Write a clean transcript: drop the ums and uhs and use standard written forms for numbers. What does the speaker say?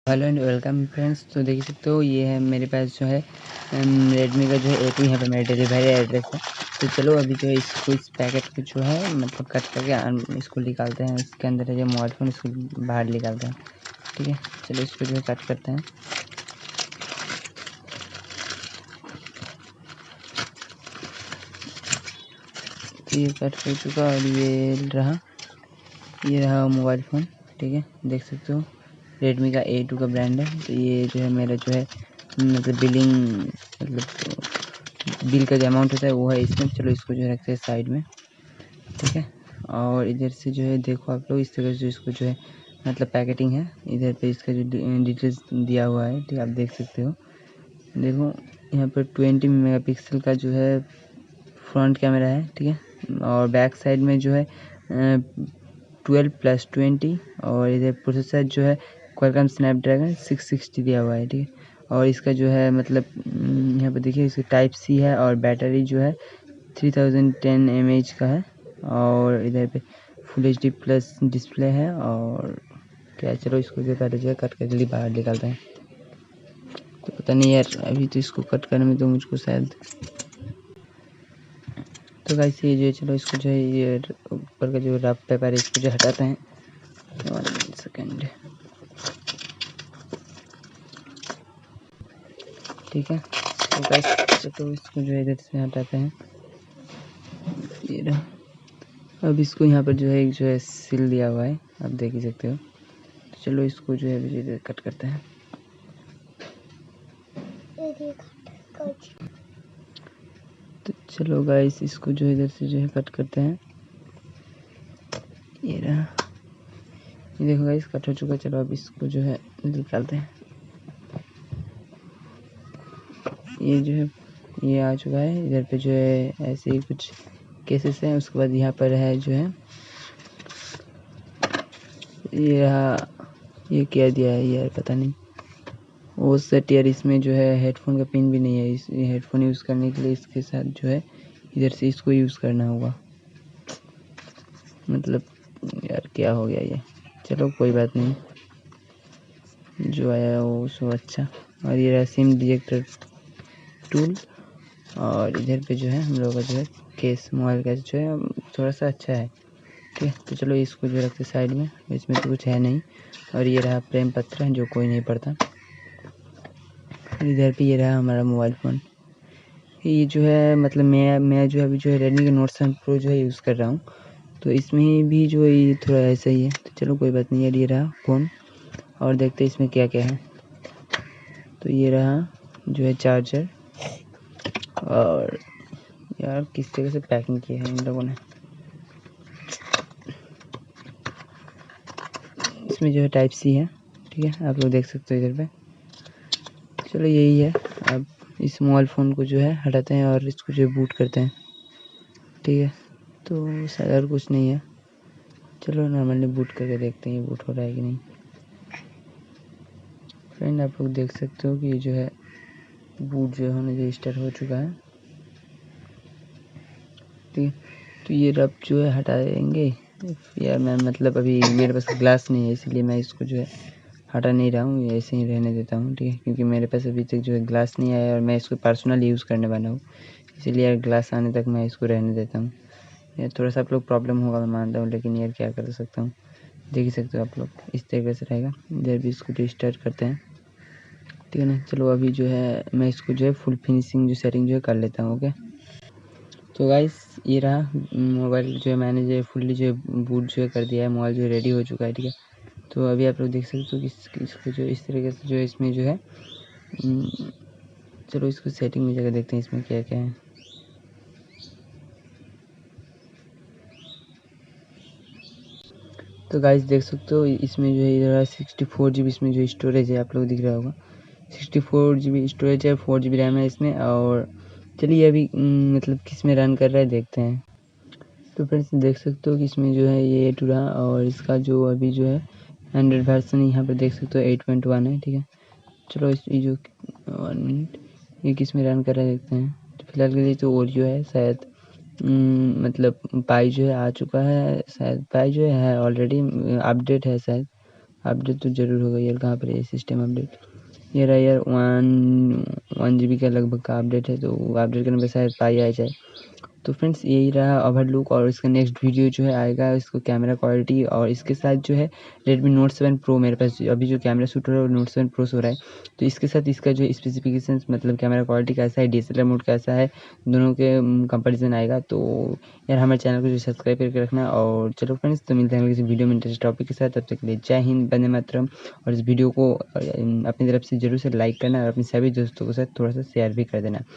Hello and welcome friends. तो देख सकते हो ये है मेरे पास जो है रेडमी का जो है A2 यहाँ पे मेरा डिलीवरी एड्रेस है। तो चलो अभी जो है इस पैकेट को जो है मतलब कट करके इसको निकालते हैं। इसके अंदर है जो मोबाइल फ़ोन, इसको बाहर निकालते हैं। ठीक है, चलो इसको जो है कट करते हैं। तो ये कट हो चुका और ये रहा मोबाइल फ़ोन। ठीक है, देख सकते हो रेडमी का A2 का ब्रांड है। तो ये जो है मेरा जो है मतलब बिल का जो अमाउंट होता है वो है इसमें। चलो इसको जो है रखते हैं साइड में। ठीक है, और इधर से जो है देखो आप लोग इस तरह से इसको जो है मतलब पैकेटिंग है। इधर पे इसका जो डिटेल्स दिया हुआ है, ठीक है, आप देख सकते हो। देखो यहाँ पर 20 मेगापिक्सल का जो है फ्रंट कैमरा है। ठीक है, और बैक साइड में जो है 12+20 और इधर प्रोसेसर जो है क्वालकॉम स्नैपड्रैगन 660 दिया हुआ है। ठीक है, और इसका जो है मतलब यहाँ पे देखिए इसका टाइप सी है और बैटरी जो है 3010 mAh का है। और इधर पे फुल HD प्लस डिस्प्ले है। और क्या, चलो इसको जो कट कर जल्दी बाहर निकालते हैं। तो पता नहीं यार, अभी तो इसको कट करने में तो मुझको शायद, तो गाइस ये जो है चलो इसको जो है ये ऊपर का जो रफ पेपर है इसको जो हटाते हैं। 1 सेकेंड। ठीक है, तो गाइस चलो इसको जो है इधर से हटाते हैं। ये रहा। अब इसको यहाँ पर जो है सील दिया हुआ है, आप देख ही सकते हो। तो चलो इसको जो है अभी इधर कट करते हैं। तो चलो गाइस इसको जो इधर से जो है कट करते हैं। ये रहा, ये देखो गाइस कट हो चुका है। चलो अब इसको जो है निकालते हैं। ये जो है ये आ चुका है। इधर पे जो है ऐसे ही कुछ केसेस हैं। उसके बाद यहाँ पर है जो है ये रहा। ये क्या दिया है यार, पता नहीं। वो सेट यार, इसमें जो है हेडफोन का पिन भी नहीं है। इस हेडफोन यूज़ करने के लिए इसके साथ जो है इधर से इसको यूज़ करना होगा। मतलब यार क्या हो गया ये। चलो कोई बात नहीं, जो आया वो सो अच्छा। और ये रहा सिम डिटेक्टर टूल। और इधर पे जो है हम लोगों का जो है केस मोबाइल का जो है थोड़ा सा अच्छा है। ठीक है, तो चलो इसको जो रखते साइड में, इसमें तो कुछ है नहीं। और ये रहा प्रेम पत्र जो कोई नहीं पढ़ता। इधर पे ये रहा हमारा मोबाइल फ़ोन। ये जो है मतलब मैं जो है अभी जो है रेडमी का नोट 7 प्रो जो है यूज़ कर रहा हूँ। तो इसमें भी जो है ये थोड़ा ऐसा ही है। तो चलो कोई बात नहीं यार, ये रहा फ़ोन। और देखते हैं इसमें क्या क्या है। तो ये रहा जो है चार्जर। और यार किस तरह से पैकिंग की है इन लोगों ने। इसमें जो है टाइप सी है। ठीक है, आप लोग देख सकते हो इधर पे। चलो यही है। अब इस मोबाइल फ़ोन को जो है हटाते हैं और इसको जो है बूट करते हैं। ठीक है, तो शायद और कुछ नहीं है। चलो नॉर्मली बूट करके देखते हैं ये बूट हो रहा है कि नहीं। फ्रेंड आप लोग देख सकते हो कि ये जो है बूट जो होने जो स्टार्ट हो चुका है। ठीक है, तो ये रब जो है हटा देंगे यार। मैं मतलब अभी मेरे पास ग्लास नहीं है, इसलिए मैं इसको जो है हटा नहीं रहा हूँ, ऐसे ही रहने देता हूँ। ठीक है, क्योंकि मेरे पास अभी तक जो है ग्लास नहीं आया और मैं इसको पर्सनल यूज़ करने वाला हूँ, इसीलिए यार ग्लास आने तक मैं इसको रहने देता हूँ। यार थोड़ा सा आप लोग प्रॉब्लम होगा मैं मानता हूँ, लेकिन यार क्या कर सकता हूँ। देख ही सकते हो आप लोग, इस तरीके से रहेगा। इधर भी इसको रिस्टार्ट करते हैं। ठीक है ना, चलो अभी जो है मैं इसको जो है फुल फिनिशिंग जो सेटिंग जो है कर लेता हूँ। ओके, तो गाइस ये रहा मोबाइल जो है मैंने जो है फुल्ली जो है बूट जो है कर दिया है। मोबाइल जो है रेडी हो चुका है। ठीक है, तो अभी आप लोग देख सकते हो कि इसको जो इस तरीके से जो है इसमें जो है चलो इसको सेटिंग में जाकर देखते हैं इसमें क्या क्या है। तो गाइस देख सकते हो इसमें जो है इधर 64 GB इसमें जो स्टोरेज है, आप लोग दिख रहा होगा। 64 GB स्टोरेज है, 4 GB रैम है इसमें। और चलिए अभी मतलब किस में रन कर रहा है देखते हैं। तो फ्रेंड्स देख सकते हो कि इसमें जो है ये A2 रहा और इसका जो अभी जो है एंड्रॉइड वर्जन यहाँ पर देख सकते हो 8.1 है। ठीक है, चलो इस ये जो 1 मिनट ये किस में रन कर रहा है देखते हैं। तो फिलहाल के लिए तो ओरियो है शायद। मतलब पाई जो है आ चुका है शायद। पाई जो है ऑलरेडी अपडेट है शायद। अपडेट तो ज़रूर होगा यार। कहाँ पर है सिस्टम अपडेट? ये रहा यार, 1 GB का लगभग का अपडेट है, तो अपडेट करने पर शायद पाई आ जाए। तो फ्रेंड्स यही रहा ओवरलुक, और इसका नेक्स्ट वीडियो जो है आएगा इसको कैमरा क्वालिटी, और इसके साथ जो है Redmi Note 7 Pro मेरे पास अभी जो कैमरा शूट हो रहा है वो Note 7 Pro से हो रहा है। तो इसके साथ इसका जो स्पेसिफिकेशंस मतलब कैमरा क्वालिटी कैसा है, DSLR मोड कैसा है, दोनों के कंपैरिजन आएगा। तो यार हमारे चैनल को जो सब्सक्राइब करके रखना। और चलो फ्रेंड्स, तो मिलते हैं किसी वीडियो में इंटरेस्टिंग टॉपिक के साथ। तब तक के लिए जय हिंद, वंदे मातरम। और इस वीडियो को अपनी तरफ से ज़रूर से लाइक करना और अपने सभी दोस्तों के साथ थोड़ा सा शेयर भी कर देना।